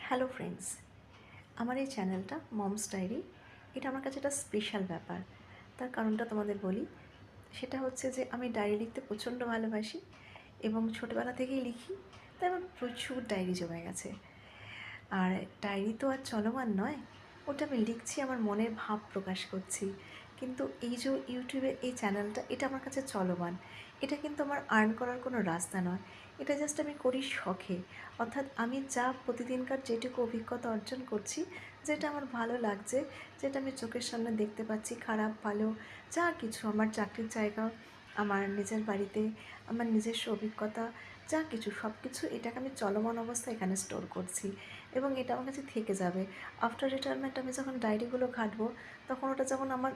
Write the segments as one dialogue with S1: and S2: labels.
S1: Hello friends, আমার এই চ্যানেলটা মমস ডায়েরি। এটা আমার কাছে একটা স্পেশাল ব্যাপার। তার কারণটা তোমাদের বলি। সেটা হচ্ছে যে আমি ডায়েরি লিখতে প্রচণ্ড ভালোবাসি এবং ছোটোবেলা থেকেই লিখি। তাই আমার প্রচুর ডায়েরি জমে গেছে। আর ডায়েরি তো আর চলমান নয়, ওটা আমি লিখছি, আমার মনের ভাব প্রকাশ করছি। কিন্তু এই যে ইউটিউবের এই চ্যানেলটা, এটা আমার কাছে চলমান। এটা কিন্তু আমার আর্ন করার কোনো রাস্তা নয়, এটা জাস্ট আমি করি শখে। অর্থাৎ আমি যা প্রতিদিনকার যেটুকু অভিজ্ঞতা অর্জন করছি, যেটা আমার ভালো লাগছে, যেটা আমি চোখের সামনে দেখতে পাচ্ছি, খারাপ ভালো যা কিছু, আমার চাকরির জায়গা, আমার নিজের বাড়িতে, আমার নিজস্ব অভিজ্ঞতা, যা কিছু সব কিছু এটাকে আমি চলমান অবস্থায় এখানে স্টোর করছি এবং এটা আমার কাছে থেকে যাবে। আফটার রিটায়ারমেন্ট আমি যখন ডায়েরিগুলো ঘাঁটবো, তখন ওটা যেমন আমার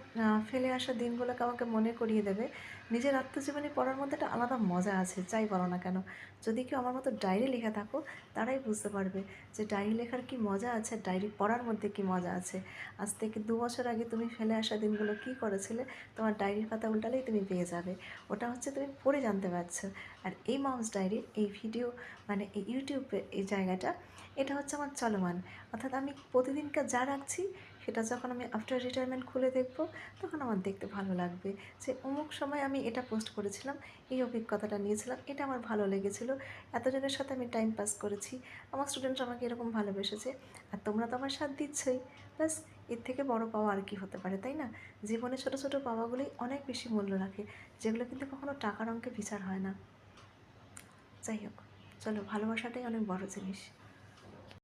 S1: ফেলে আসা দিনগুলোকে আমাকে মনে করিয়ে দেবে। নিজের আত্মজীবনী পড়ার মধ্যে একটা আলাদা মজা আছে, যাই বলো না কেন। যদি কেউ আমার মতো ডায়েরি লেখা থাকো, তারাই বুঝতে পারবে যে ডায়েরি লেখার কী মজা আছে, ডায়েরি পড়ার মধ্যে কী মজা আছে। আজ থেকে 2 বছর আগে তুমি ফেলে আসা দিনগুলো কী করেছিলে, তোমার ডায়েরির পাতা উল্টালেই তুমি পেয়ে যাবে। ওটা হচ্ছে তুমি পড়ে জানতে পারছো। আর এই মমস ডায়েরির এই ভিডিও, মানে এই ইউটিউবে এই জায়গাটা, এটা হচ্ছে আমার চলমান। অর্থাৎ আমি প্রতিদিনকার যা রাখছি, সেটা যখন আমি আফটার রিটায়ারমেন্ট খুলে দেখবো, তখন আমার দেখতে ভালো লাগবে যে অমুক সময় আমি এটা পোস্ট করেছিলাম, এই অভিজ্ঞতাটা নিয়েছিলাম, এটা আমার ভালো লেগেছিলো, এতজনের সাথে আমি টাইম পাস করেছি, আমার স্টুডেন্টরা আমাকে এরকম ভালোবেসেছে, আর তোমরা তো আমার সাথ দিচ্ছই। ব্যাস, এর থেকে বড় পাওয়া আর কি হতে পারে, তাই না? জীবনে ছোটো ছোটো পাওয়াগুলোই অনেক বেশি মূল্য রাখে, যেগুলো কিন্তু কখনো টাকার অঙ্কে বিচার হয় না। যাই হোক, চলো, ভালোবাসাটাই অনেক বড় জিনিস।